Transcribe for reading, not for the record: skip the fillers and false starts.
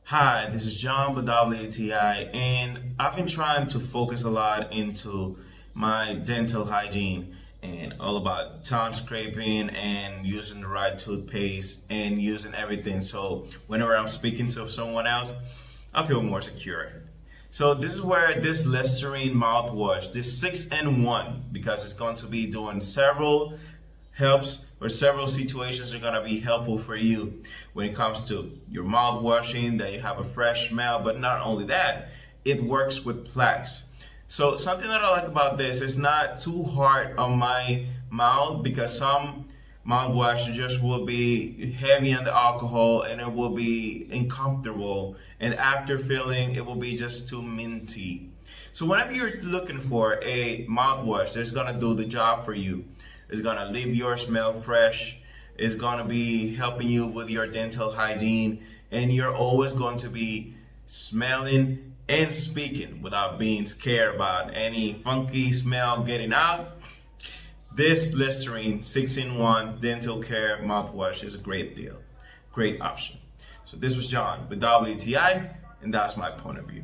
Hi, this is John with WTI, and I've been trying to focus a lot into my dental hygiene and all about tongue scraping and using the right toothpaste and using everything. So whenever I'm speaking to someone else, I feel more secure. So this is where this Listerine mouthwash, this 6-in-1, because it's going to be doing several helps or several situations are going to be helpful for you when it comes to your mouth washing, that you have a fresh smell. But not only that, it works with plaques. So something that I like about this is not too hard on my mouth, because some mouthwash just will be heavy on the alcohol and it will be uncomfortable, and after filling it will be just too minty. So whenever you're looking for a mouthwash that's going to do the job for you, it's going to leave your smell fresh, it's going to be helping you with your dental hygiene, and you're always going to be smelling and speaking without being scared about any funky smell getting out, this Listerine 6-in-1 dental care mouthwash is a great deal, great option. So this was John with WTI, and that's my point of view.